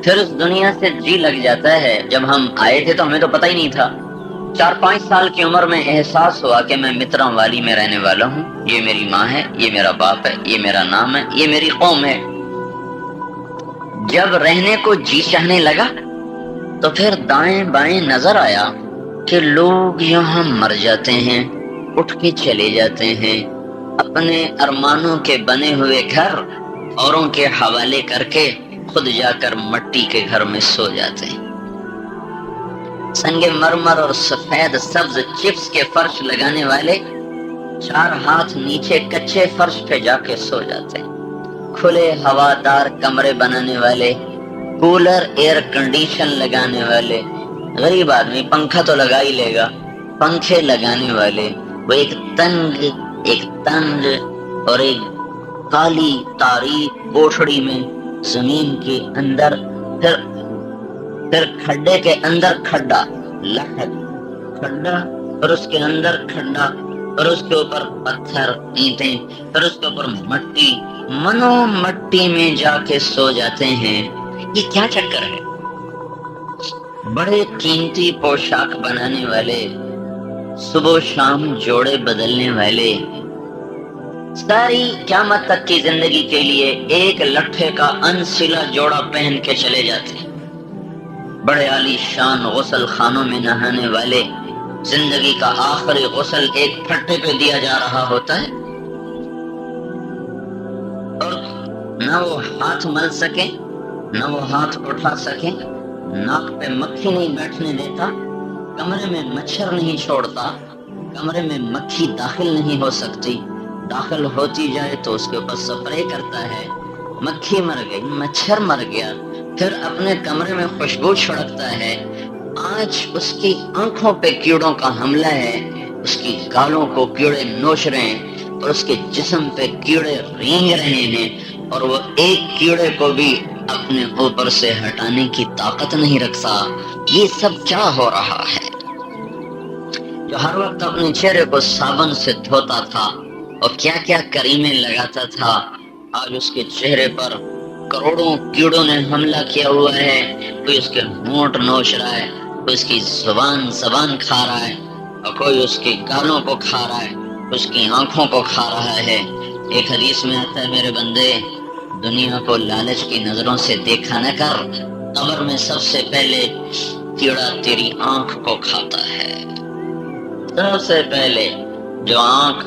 پھر اس دنیا سے جی لگ جاتا ہے. جب ہم آئے تھے تو ہمیں تو پتہ ہی نہیں تھا. 4-5 سال کی عمر میں احساس ہوا کہ میں متراں والی میں رہنے والا ہوں. یہ میری ماں ہے، یہ میرا باپ ہے، یہ میرا نام ہے، یہ میری قوم ہے. جب رہنے کو جی چاہنے لگا تو پھر دائیں بائیں نظر آیا کہ لوگ یہاں مر جاتے ہیں، اٹھ کے چلے جاتے ہیں، اپنے ارمانوں کے بنے ہوئے گھر اوروں کے حوالے کر کے خود جا کر مٹی کے گھر میں سو جاتے ہیں. سنگ مرمر اور سفید سبز چپس کے فرش لگانے والے 4 ہاتھ نیچے کچے فرش پہ جا کے سو جاتے ہیں. کھلے ہوادار کمرے بنانے والے، کولر ایئر کنڈیشن لگانے والے، غریب آدمی پنکھا تو لگا ہی لے گا، پنکھے لگانے والے وہ ایک تنگ اور ایک کالی تاریک کوٹھڑی میں زمین کے اندر، پھر کھڈے کے اندر کھڈا، لحد کھڈا، اور اس کے اندر کھڈا، اور اس کے اوپر پتھر اینٹیں، پھر اس کے اوپر مٹی، منو مٹی میں جا کے سو جاتے ہیں. یہ کیا چکر ہے؟ بڑے قیمتی پوشاک بنانے والے، صبح و شام جوڑے بدلنے والے، ساری قیامت تک کی زندگی کے لیے ایک لٹھے کا انسلا جوڑا پہن کے چلے جاتے ہیں. بڑے عالی شان غسل خانوں میں نہانے والے، زندگی کا آخری غسل ایک پھٹے پہ دیا جا رہا ہوتا ہے، اور نہ وہ ہاتھ مل سکے، نہ وہ ہاتھ اٹھا سکے، ناک پہ مکھی نہیں بیٹھنے دیتا، کمرے میں مچھر نہیں چھوڑتا، کمرے میں مکھی داخل نہیں ہو سکتی، داخل ہوتی جائے تو اس کے اوپر سپرے کرتا ہے. مکھی مر گئی، مچھر مر گیا، پھر اپنے کمرے میں خوشبو چھڑکتا ہے. آج اس کی آنکھوں پہ کیڑوں کا حملہ ہے، اس کی گالوں کو کیڑے نوچ رہے ہیں، اور اس کے جسم پہ کیڑے رینگ رہے ہیں، اور وہ ایک کیڑے کو بھی اپنے اوپر سے ہٹانے کی طاقت نہیں رکھتا. یہ سب کیا ہو رہا ہے؟ جو ہر وقت اپنے چہرے کو صابن سے دھوتا تھا اور کیا کیا کریمیں لگاتا تھا، آج اس کے چہرے پر کروڑوں کیڑوں نے حملہ کیا ہوا ہے. کوئی اس کے ہونٹ نوچ رہا ہے، کوئی اس کی زبان کھا رہا ہے، اور کوئی اس کی گالوں کو کھا رہا ہے، اس کی آنکھوں کو کھا رہا ہے. ایک حدیث میں آتا ہے، میرے بندے دنیا کو لالچ کی نظروں سے دیکھا نہ کر، قبر میں سب سے پہلے کیڑا تیری آنکھ کو کھاتا ہے. سب سے پہلے جو آنکھ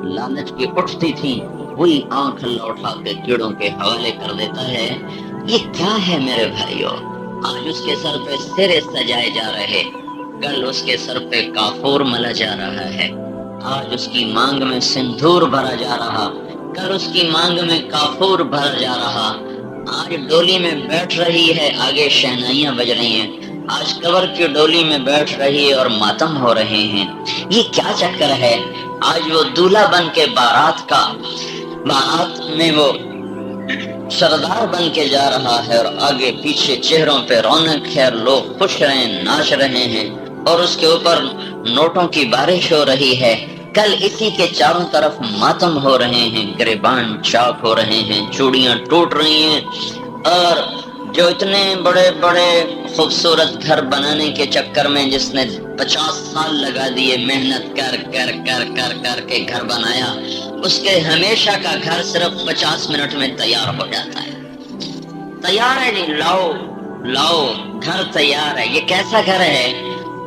لالچ کی اٹھتی تھی وہی آنکھ اللہ اٹھا کے کیڑوں کے حوالے کر دیتا ہے. یہ کیا ہے میرے بھائیو؟ آج اس کے سر پہ سرے سجائے جا رہے، کل اس کے سر پہ کافور ملا جا رہا ہے. آج اس کی مانگ میں سندور بھرا جا رہا، کل اس کی مانگ میں کافور بھرا جا رہا. آج ڈولی میں بیٹھ رہی ہے، آگے شہنائیاں بج رہی ہیں. آج قبر کی ڈولی میں بیٹھ رہی ہے اور ماتم ہو رہے ہیں. یہ کیا چکر ہے؟ آج وہ دولہا بن کے بارات میں وہ سردار بن کے جا رہا ہے، اور آگے پیچھے چہروں پہ رونق ہے، لوگ خوش ہیں، ناچ رہے ہیں، اور اس کے اوپر نوٹوں کی بارش ہو رہی ہے. کل اسی کے چاروں طرف ماتم ہو رہے ہیں، گریبان چاک ہو رہے ہیں، چوڑیاں ٹوٹ رہی ہیں. اور جو اتنے بڑے بڑے خوبصورت گھر بنانے کے چکر میں جس نے 50 سال لگا دیے محنت کر کر کر کر کر کے گھر بنایا، اس کے ہمیشہ کا گھر صرف 50 منٹ میں تیار ہو جاتا ہے. تیار ہے جی، لاؤ لاؤ، گھر تیار ہے. یہ کیسا گھر ہے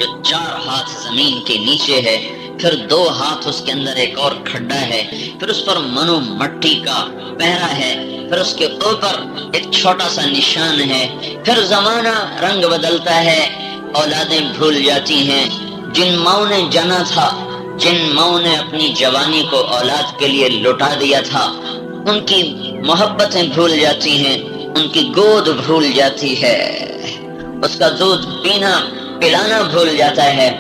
جو 4 ہاتھ زمین کے نیچے ہے، پھر 2 ہاتھ اس کے اندر ایک اور کھڈا ہے، پھر اس پر منو مٹی کا پہرا ہے، پھر اس کے اوپر ایک چھوٹا سا نشان ہے. پھر زمانہ رنگ بدلتا ہے، اولادیں بھول جاتی ہیں. جن ماؤں نے جنا تھا، جن ماؤں نے اپنی جوانی کو اولاد کے لیے لٹا دیا تھا، ان کی محبتیں بھول جاتی ہیں، ان کی گود بھول جاتی ہے، اس کا دودھ پینا پلانا بھول جاتا ہے.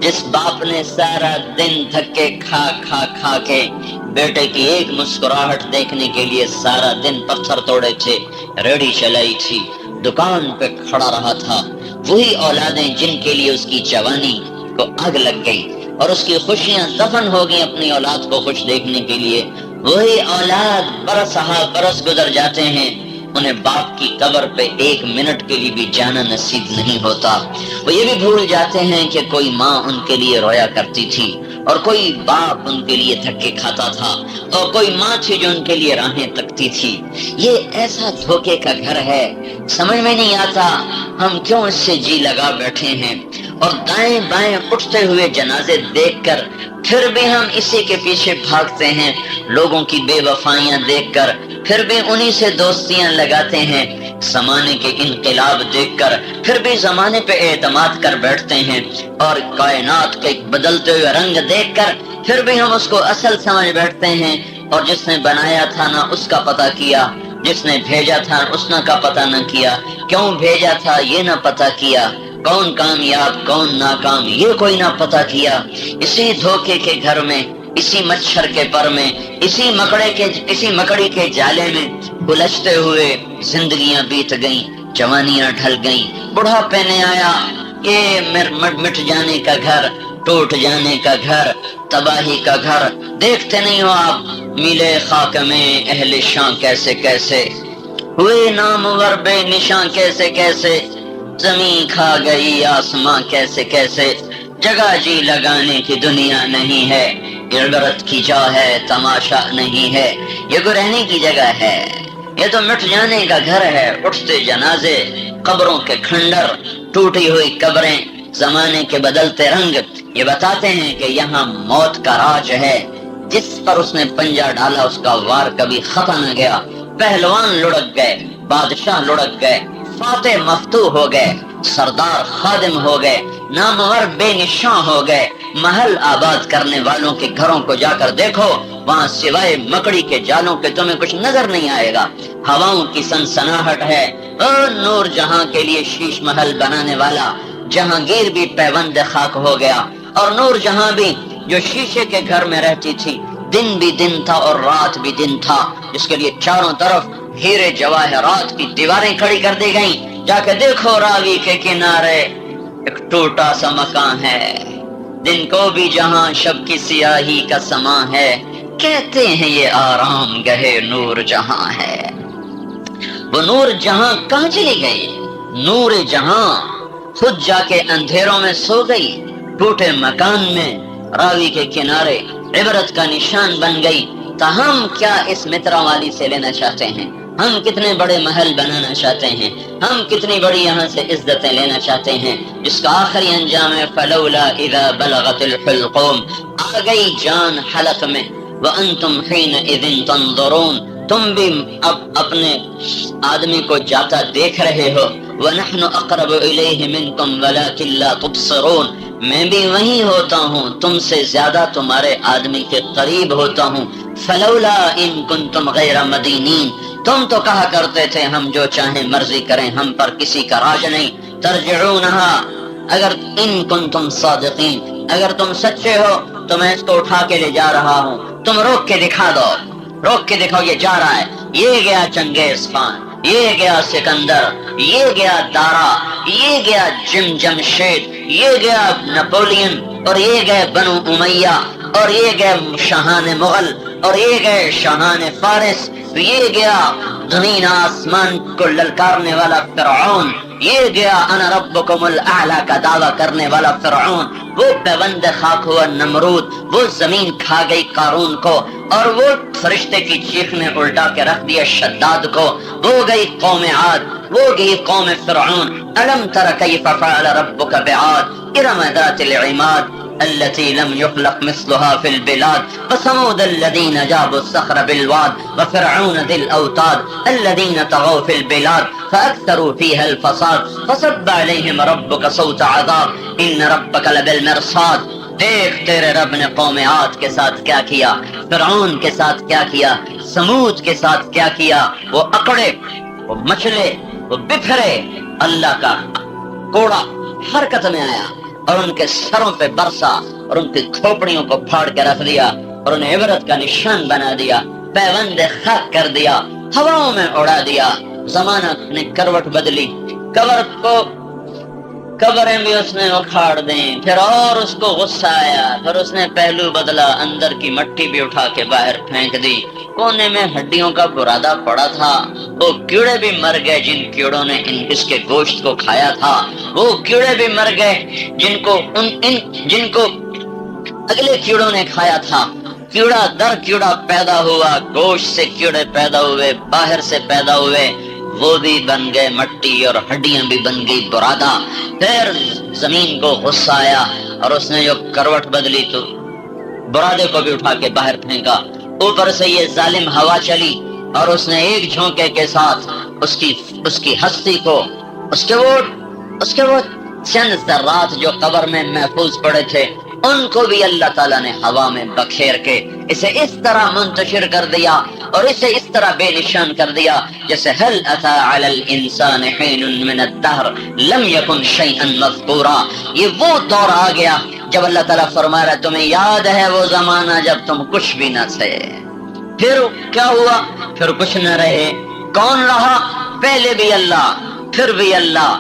جس باپ نے سارا دن تھکے کھا کھا کھا کے بیٹے کی ایک مسکراہٹ دیکھنے کے لیے سارا دن پتھر توڑے تھے، ریڑھی چلائی تھی، دکان پہ کھڑا رہا تھا، وہی اولادیں جن کے لیے اس کی جوانی کو آگ لگ گئی اور اس کی خوشیاں دفن ہو گئی اپنی اولاد کو خوش دیکھنے کے لیے، وہی اولاد برس ہا برس گزر جاتے ہیں، انہیں باپ کی قبر پہ ایک منٹ کے لیے بھی جانا نصیب نہیں ہوتا۔ وہ یہ بھی بھول جاتے ہیں کہ کوئی ماں ان کے لیے رویا کرتی تھی، اور کوئی باپ ان کے لیے دھکے کھاتا تھا، اور کوئی ماں تھی جو ان کے لیے راہیں تکتی تھی۔ یہ ایسا دھوکے کا گھر ہے، سمجھ میں نہیں آتا ہم کیوں اس سے جی لگا بیٹھے ہیں، اور دائیں بائیں اٹھتے ہوئے جنازے دیکھ کر پھر بھی ہم اسی کے پیچھے بھاگتے ہیں، لوگوں کی بے وفائیاں دیکھ کر پھر بھی انہی سے دوستیاں لگاتے ہیں، زمانے کے انقلاب دیکھ کر پھر بھی زمانے پہ اعتماد کر بیٹھتے ہیں، اور کائنات کے بدلتے ہوئے رنگ دیکھ کر پھر بھی ہم اس کو اصل سمجھ بیٹھتے ہیں، اور جس نے بنایا تھا نہ اس کا پتہ کیا، جس نے بھیجا تھا اس نے کا پتہ نہ کیا، کیوں بھیجا تھا یہ نہ پتہ کیا، کون کامیاب کون ناکام یہ کوئی نہ پتہ کیا۔ اسی دھوکے کے گھر میں، اسی مچھر کے پر میں، اسی مکڑی کے جالے میں الجھتے ہوئے زندگیاں بیت گئیں، جوانیاں ڈھل گئیں، بڑھاپے نے آیا، یہ مٹ جانے کا گھر، ٹوٹ جانے کا گھر، تباہی کا گھر۔ دیکھتے نہیں ہو آپ ملے خاک میں اہل شاں کیسے کیسے، ہوئے نامور بے نشاں کیسے کیسے، زمین کھا گئی آسماں کیسے کیسے، جگہ جی لگانے کی دنیا نہیں ہے، عبرت کی جا ہے تماشا نہیں ہے، یہ کوئی رہنے کی جگہ ہے، یہ تو مٹ جانے کا گھر ہے۔ اٹھتے جنازے، قبروں کے کھنڈر، ٹوٹی ہوئی قبریں، زمانے کے بدلتے رنگ یہ بتاتے ہیں کہ یہاں موت کا راج ہے، جس پر اس نے پنجہ ڈالا اس کا وار کبھی ختم نہ گیا۔ پہلوان لڑک گئے، بادشاہ لڑک گئے، فاتح مفتوح ہو گئے، سردار خادم ہو گئے، نامور بے نشاں ہو گئے۔ محل آباد کرنے والوں کے گھروں کو جا کر دیکھو، وہاں سوائے مکڑی کے جالوں کے تمہیں کچھ نظر نہیں آئے گا، ہواؤں کی سنسناہٹ ہے۔ اور نور جہاں کے لیے شیش محل بنانے والا جہانگیر بھی پیوند خاک ہو گیا، اور نور جہاں بھی جو شیشے کے گھر میں رہتی تھی، دن بھی دن تھا اور رات بھی دن تھا، جس کے لیے چاروں طرف ہیرے جواہرات کی دیواریں کھڑی کر دی گئیں۔ جا کے دیکھو راوی کے کنارے ایک ٹوٹا سا مکان ہے، دن کو بھی جہاں شب کی سیاہی کا سماں ہے، کہتے ہیں یہ آرام گہے نور جہاں ہے۔ وہ نور جہاں کہاں چلی گئی؟ نور جہاں خود جا کے اندھیروں میں سو گئی، ٹوٹے مکان میں راوی کے کنارے عبرت کا نشان بن گئی۔ تاہم کیا اس مترا والی سے لینا چاہتے ہیں؟ ہم کتنے بڑے محل بنانا چاہتے ہیں، ہم کتنی بڑی یہاں سے عزتیں لینا چاہتے ہیں، جس کا آخری انجام ہے فلولا اذا بلغت الحلقوم، آ گئی جان حلق میں، وانتم حینئذ تنظرون، تم بھی اب اپنے آدمی کو جاتا دیکھ رہے ہو، وَنَحْنُ أَقْرَبُ إِلَيْهِ مِنْكُمْ وَلَكِنْ لَا تُبْصِرُونَ، میں بھی وہیں ہوتا ہوں، تم سے زیادہ تمہارے آدمی کے قریب ہوتا ہوں۔ فَلَوْلَا إِن كُنْتُمْ غَيْرَ مَدِينِينَ، تم تو کہا کرتے تھے ہم جو چاہیں مرضی کریں، ہم پر کسی کا راج نہیں۔ ترجعونها، اگر ان کنتم صادقین، اگر تم سچے ہو تو میں اس کو اٹھا کے لے جا رہا ہوں، تم روک کے دکھا دو، روک کے دکھاؤ یہ جا رہا ہے، یہ گیا چنگیز خان، یہ گیا سکندر، یہ گیا دارا، یہ گیا جمشید، یہ گیا نپولین، اور یہ گئے بنو امیہ، اور یہ گئے شاہان مغل، اور یہ گئے شاہان فارس، یہ گیا زمین آسمان کو للکارنے والا فرعون، یہ گیا انا ربکم الاعلی کا دعویٰ کرنے والا فرعون، وہ پیوند خاک ہوا نمرود، وہ زمین کھا گئی قارون کو، اور وہ فرشتے کی چیخ نے الٹا کے رکھ دیا شداد کو، وہ گئی قوم عاد، وہ گئی قوم فرعون۔ الم تر کیف فعل ربک بعاد ارم ذات العماد التي لم يخلق مثلها في البلاد وثمود الذين جابوا الصخر بالواد وفرعون ذي الأوتاد الذين طغوا في البلاد فأكثروا فيها الفساد فصب عليهم ربك صوت عذاب إن ربك لبالمرصاد۔ دیکھ تیرے رب نے قوم عاد کے ساتھ کیا کیا، فرعون کے ساتھ کیا کیا، سمود کے ساتھ کیا کیا، وہ اکڑے، وہ مچلے، وہ بکھرے، اللہ کا کوڑا حرکت میں آیا اور ان کے سروں پہ برسا اور ان کی کھوپڑیوں کو پھاڑ کے رکھ دیا اور انہیں عبرت کا نشان بنا دیا، پیوند خاک کر دیا، ہواؤں میں اڑا دیا۔ زمانہ نے کروٹ بدلی، قبریں بھی اس نے اکھاڑ دیں، پھر اور اس کو غصہ آیا، پھر اس نے پہلو بدلا، اندر کی مٹی بھی اٹھا کے باہر پھینک دی۔ کونے میں ہڈیوں کا برادہ پڑا تھا، وہ کیڑے بھی مر گئے جن کیڑوں نے اس کے گوشت کو کھایا تھا، وہ کیڑے بھی مر گئے جن کو اگلے کیڑوں نے کھایا تھا۔ کیڑا در کیڑا پیدا ہوا، گوشت سے کیڑے پیدا ہوئے، باہر سے پیدا ہوئے، وہ بھی بن گئے مٹی اور ہڈیاں بھی بن گئی برادہ۔ پھر زمین کو غصہ آیا اور اس نے جو کروٹ بدلی تو برادے کو بھی اٹھا کے باہر پھینکا۔ اوپر سے یہ ظالم ہوا چلی اور اس نے ایک جھونکے کے ساتھ اس کی ہستی کو، اس کے وہ چند ذرات جو قبر میں محفوظ پڑے تھے ان کو بھی اللہ تعالیٰ نے ہوا میں بکھیر کے اسے اس طرح منتشر کر دیا اور اسے اس طرح بے نشان کر دیا جیسے هل اتى على الانسان حين من الدهر لم يكن شيئا مذكورا۔ یہ وہ دور آ گیا جب اللہ تعالیٰ فرما رہا تمہیں یاد ہے وہ زمانہ جب تم کچھ بھی نہ تھے۔ پھر کیا ہوا؟ پھر کچھ نہ رہے۔ کون رہا؟ پہلے بھی اللہ، پھر بھی اللہ،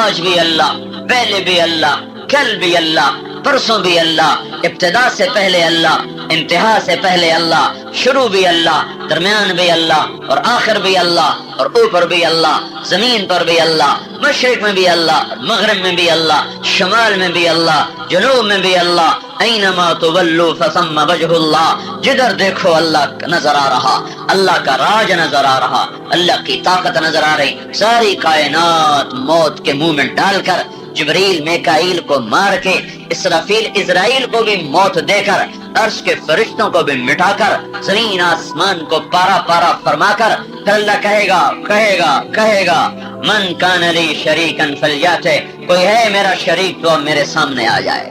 آج بھی اللہ، پہلے بھی اللہ، کل بھی اللہ، پرسوں بھی اللہ، ابتدا سے پہلے اللہ، انتہا سے پہلے اللہ، شروع بھی اللہ، درمیان بھی اللہ، اور آخر بھی اللہ، اور اوپر بھی اللہ، زمین پر بھی اللہ، مشرق میں بھی اللہ، مغرب میں بھی اللہ، شمال میں بھی اللہ، جنوب میں بھی اللہ، اینما تولوا فثم وجہ اللہ، جدھر دیکھو اللہ نظر آ رہا، اللہ کا راج نظر آ رہا، اللہ کی طاقت نظر آ رہی۔ ساری کائنات موت کے منہ میں ڈال کر، جبریل میکائیل کو مار کے، اسرافیل اسرائیل کو بھی موت دے کر، عرش کے فرشتوں کو بھی مٹا کر، زمین آسمان کو پارا پارا فرما کر، پھر اللہ کہے گا من کان لی شریکن فلیات، کوئی ہے میرا شریک تو میرے سامنے آ جائے۔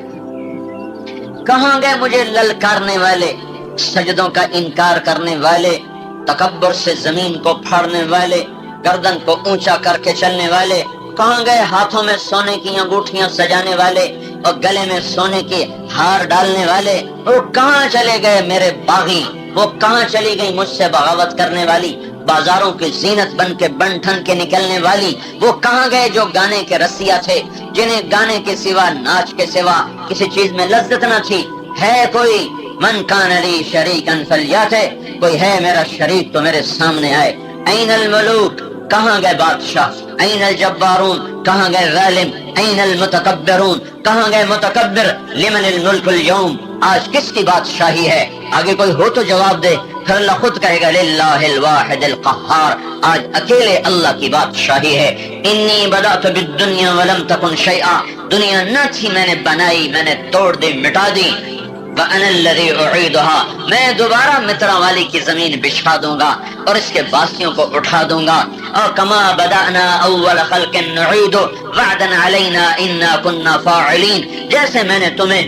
کہاں گئے مجھے للکارنے والے، سجدوں کا انکار کرنے والے، تکبر سے زمین کو پھاڑنے والے، گردن کو اونچا کر کے چلنے والے؟ کہاں گئے ہاتھوں میں سونے کی انگوٹھیاں سجانے والے اور گلے میں سونے کے ہار ڈالنے والے؟ وہ کہاں چلے گئے میرے باغی؟ وہ کہاں چلی گئی مجھ سے بغاوت کرنے والی، بازاروں کی زینت بن کے بن ٹھن کے نکلنے والی؟ وہ کہاں گئے جو گانے کے رسیا تھے، جنہیں گانے کے سوا، ناچ کے سوا کسی چیز میں لذت نہ تھی؟ ہے کوئی؟ من کان لی شریکن فلیات، کوئی ہے میرا شریک تو میرے سامنے آئے۔ این الملوک، کہاں گئے بادشاہ؟ این الجبارون، کہاں گئے ظالم؟ این المتکبرون، کہاں گئے متکبر؟ لمن الملک اليوم، آج کس کی بادشاہی ہے؟ آگے کوئی ہو تو جواب دے۔ پھر اللہ خود کہے گا للہ الواحد القہار، آج اکیلے اللہ کی بادشاہی ہے۔ انی بدأت بالدنیا ولم تکن شیئا، دنیا نہ تھی میں نے بنائی، میں نے توڑ دی، مٹا دی۔ وَأَنَا الَّذِي أُعِيدُهَا، میں دوبارہ مترا والی کی زمین بچھا دوں گا اور اس کے باسیوں کو اٹھا دوں گا۔ اور کما بدأنا اول خلق نعید وعدا علینا انا كنا فاعلین، جیسے میں نے تمہیں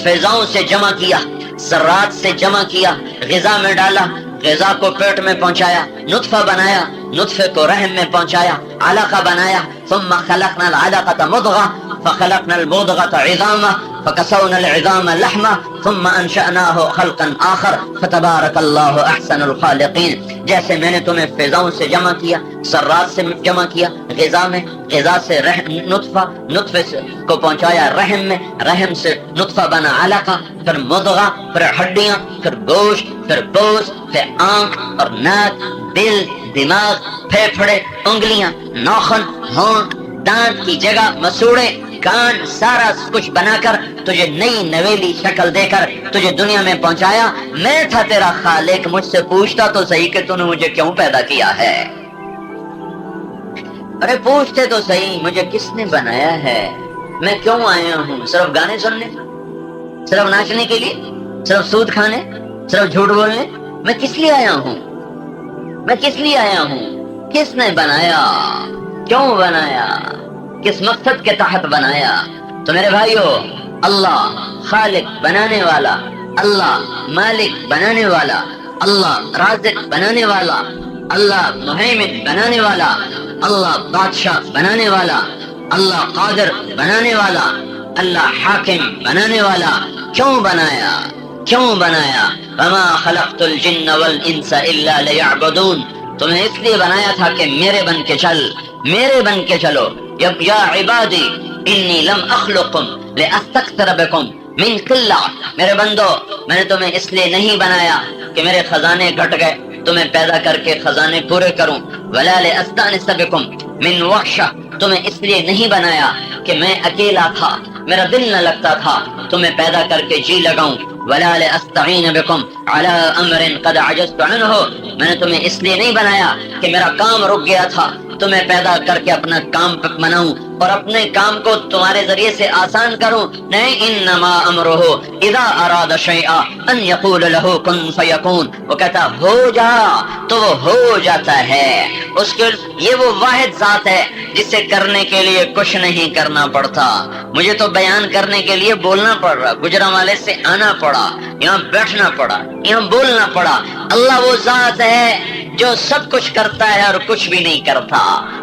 فضاؤں سے جمع کیا، ذرات سے جمع کیا، غذا میں ڈالا، غذا کو پیٹ میں پہنچایا، نطفہ بنایا، نطفے کو رحم میں پہنچایا، علقہ بنایا، ثم خلقنا العلقة مضغة فخلقنا المضغة عظاما فكسونا العظام لحما ثم انشأناه خلقا آخر فتبارك اللہ احسن الخالقین۔ جیسے میں نے تمہیں فضاؤں سے جمع کیا، ذرات سے جمع کیا، غذا سے نطفے کو پہنچایا رحم میں، رحم سے نطفہ بنا علقہ، پھر مضغہ، پھر ہڈیاں، پھر گوشت، پھر پوست، پھر آنکھ اور ناک، دل، دماغ، پھیپھڑے، انگلیاں، ناخن، ہونٹ، دانت کی جگہ مسوڑے، کان، سارا کچھ بنا کر تجھے نئی نویلی شکل دے کر تجھے دنیا میں پہنچایا۔ میں تھا تیرا خالق، مجھ سے پوچھتا تو صحیح کہ تو نے مجھے کیوں پیدا کیا ہے؟ ارے پوچھتے تو صحیح مجھے کس نے بنایا ہے؟ میں کیوں آیا ہوں؟ صرف گانے سننے؟ صرف ناچنے کے لیے؟ صرف سود کھانے؟ صرف جھوٹ بولنے؟ میں کس لیے آیا ہوں؟ میں کس لیے آیا ہوں؟ کس نے بنایا؟ کیوں بنایا؟ کس مقصد کے تحت بنایا؟ تو میرے بھائیو، اللہ خالق بنانے والا، اللہ مالک بنانے والا، اللہ رازق بنانے والا، اللہ مہیمن بنانے والا، اللہ بادشاہ بنانے والا، اللہ قادر بنانے والا، اللہ حاکم بنانے والا کیوں بنایا؟ کیوں بنایا؟ وما خلقت الجن والانس الا لیعبدون، تمہیں اس لیے بنایا تھا کہ میرے بن کے چلو۔ یا عبادی انی لم اخلقکم لاستکثر بکم من قلہ، میرے بندو میں نے تمہیں اس لیے نہیں بنایا کہ میرے خزانے گھٹ گئے، تمہیں پیدا کر کے خزانے پورے کروں. ولا لاستانس بکم من وحشہ, تمہیں اس لیے نہیں بنایا کہ میں اکیلا تھا, میرا دل نہ لگتا تھا, تمہیں پیدا کر کے جی لگاؤں. ولا لاستعین بکم علی امر قد عجزت عنہ, میں نے تمہیں اس لیے نہیں بنایا کہ میرا کام رک گیا تھا, تمہیں پیدا کر کے اپنا کام بناؤں اور اپنے کام کو تمہارے ذریعے سے آسان کروں. نہیں, انما امرہ اذا اراد شیئا ان یقول له کن فیکون, وہ کہتا ہو جا تو وہ ہو جاتا ہے. اس کے یہ وہ واحد ذات ہے جسے کرنے کے لیے کچھ نہیں کرنا پڑتا. مجھے تو بیان کرنے کے لیے بولنا پڑ رہا, گجرانوالے سے آنا پڑا, یہاں بیٹھنا پڑا, یہاں بولنا پڑا. اللہ وہ ذات ہے جو سب کچھ کرتا ہے اور کچھ بھی نہیں کرتا,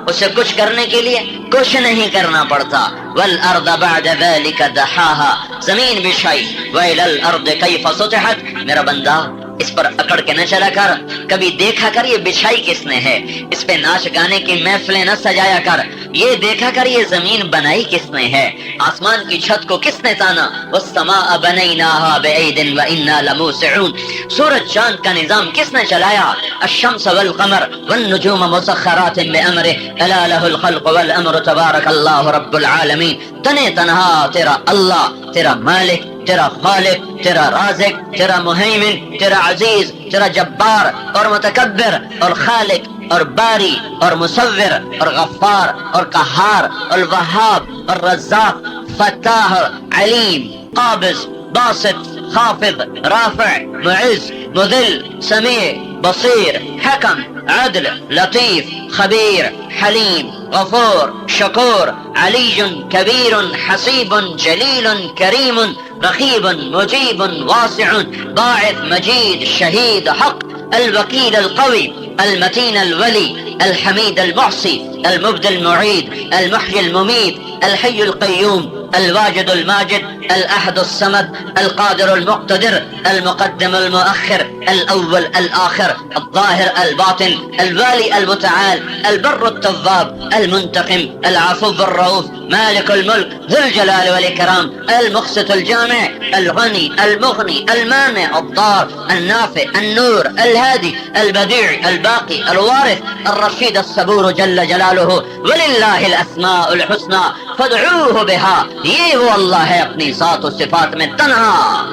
اسے کچھ کرنے کے لیے کچھ نہیں کرنا پڑتا. والارض بعد ذلك دحاها, زمین بچھائی. وإلى الارض كيف سطحت, میرا بندہ اس پر اکڑ کے نہ چلا کر, کبھی دیکھا کر یہ بچھائی کس نے ہے, اس پہ ناچ گانے کی محفلیں نہ سجایا کر, یہ دیکھا کر یہ زمین بنائی کس نے ہے, آسمان کی چھت کو کس نے تانا. والسماء بنيناها بأيد وإنا لموسعون, سورج چاند کا نظام کس نے چلایا. الشمس والقمر والنجوم مسخرات بأمره ألا له الخلق والأمر تبارك الله رب العالمین. تنے تنہا تیرا اللہ, تیرا مالک, تیرا خالق, تیرا رازق, تیرا مہیمن, تیرا عزیز, تیرا جبار اور متکبر اور خالق اور باری اور مصور اور غفار اور قہار اور وہاب اور رزاق, فتاح, علیم, قابض, باسط, خافض, رافع, معز, مذل, سمیع, بصیر, حکم, عدل, لطیف, خبیر, حلیم, غفور, شکور, علی, کبیر, حسیب, جلیل, کریم, رقیب, مجیب, واسع, باعث, مجید, شہید, حق, الوکیل, القوی, المتین, الولی, الحمید, المحصی, المبدی, المعید, المحیی, الممید, الحی القیوم, الواجد الماجد, الأحد الصمد, القادر المقتدر, المقدم المؤخر, الأول الآخر, الظاهر الباطن, الوالي المتعال, البر التواب, المنتقم, العفو الرؤوف, مالك الملك, ذو الجلال والإكرام, المقسط الجامع, الغني, المغني, المانع, الضار, النافع, النور, الهادي, البديع, الباقي, الوارث, الرشيد, الصبور جل جلاله. ولله الأسماء الحسنى فادعوه بها, یہ وہ اللہ ہے اپنی ذات و صفات میں تنہا,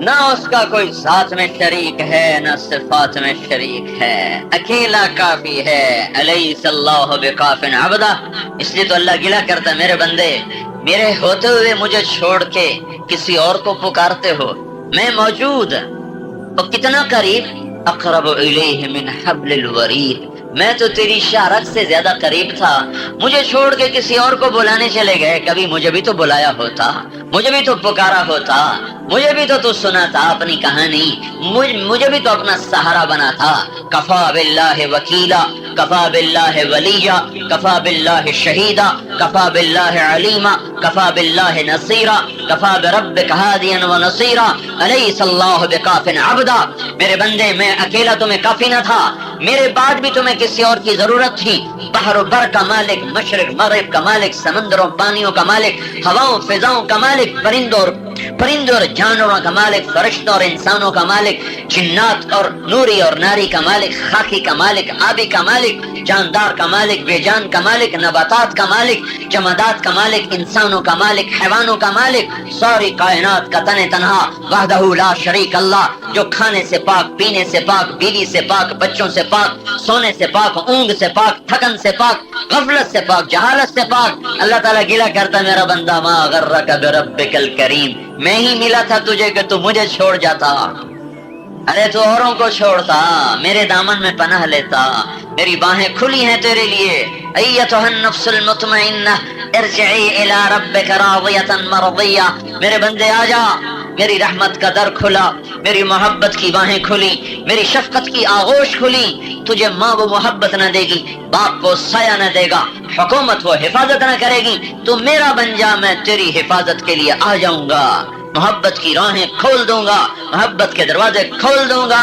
نہ اس کا کوئی ذات میں شریک ہے نہ صفات میں شریک ہے, اکیلا کافی ہے. الیس اللہ بکاف عبدہ, اس لیے تو اللہ گلہ کرتا ہے, میرے بندے میرے ہوتے ہوئے مجھے چھوڑ کے کسی اور کو پکارتے ہو, میں موجود اور کتنا قریب. اقرب الیہ من حبل الورید, میں تو تیری شارک سے زیادہ قریب تھا, مجھے چھوڑ کے کسی اور کو بلانے چلے گئے. کبھی مجھے بھی تو بلایا ہوتا, مجھے بھی تو پکارا ہوتا, مجھے بھی تو سنا تھا اپنی کہانی, مجھے بھی تو اپنا سہارا بنا تھا. کفا باللہ وکیلا, کفا باللہ ولیہ, کفا باللہ شہیدا, کفا باللہ علیما, کفا باللہ نصیرا, کفا بربک ہادیا ونصیرا. الیس اللہ بکاف عبدا, میرے بندے میں اکیلا تمہیں کافی نہ تھا, میرے بعد بھی تمہیں کسی اور کی ضرورت تھی. بحر و بر کا مالک, مشرق مغرب کا مالک, سمندروں پانیوں کا مالک, ہواؤں فضاؤں کا مالک, پرندوں اور جانوروں کا مالک, فرشتوں اور انسانوں کا مالک, جنات اور نوری اور ناری کا مالک, خاکی کا مالک, آبی کا مالک, جاندار کا مالک, بے جان کا مالک, نباتات کا مالک, جمادات کا مالک, انسانوں کا مالک, حیوانوں کا مالک, ساری کائنات کا تن تنہا, وحدہ لا شریک اللہ, جو کھانے سے پاک, پینے سے پاک, بیوی سے پاک, بچوں سے پاک, سونے سے پاک, اونگ سے پاک, تھکن سے پاک, غفلت سے پاک, جہالت سے پاک. اللہ تعالیٰ گلہ کرتا میرا بندہ, ما غرک بربک الکریم, میں ہی ملا تھا تجھے کہ تو مجھے چھوڑ جاتا. ارے تو اوروں کو چھوڑتا, میرے دامن میں پناہ لیتا, میری باہیں کھلی ہیں تیرے لیے. ایتھا النفس المطمئنہ ارجعی الی ربک راضیۃ مرضیہ, میرے بندے آ جا, میری رحمت کا در کھلا, میری محبت کی باہیں کھلی, میری شفقت کی آغوش کھلی. تجھے ماں وہ محبت نہ دے گی, باپ وہ سایہ نہ دے گا, حکومت وہ حفاظت نہ کرے گی, تو میرا بن جا, میں تیری حفاظت کے لیے آ جاؤں گا, محبت کی راہیں کھول دوں گا, محبت کے دروازے کھول دوں گا.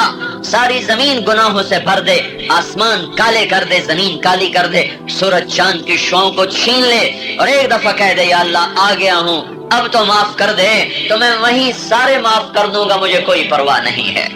ساری زمین گناہوں سے بھر دے, آسمان کالے کر دے, زمین کالی کر دے, سورج چاند کی شعاؤں کو چھین لے, اور ایک دفعہ کہہ دے یا اللہ آ گیا ہوں, اب تو معاف کر دے, تو میں وہیں سارے معاف کر دوں گا, مجھے کوئی پرواہ نہیں ہے.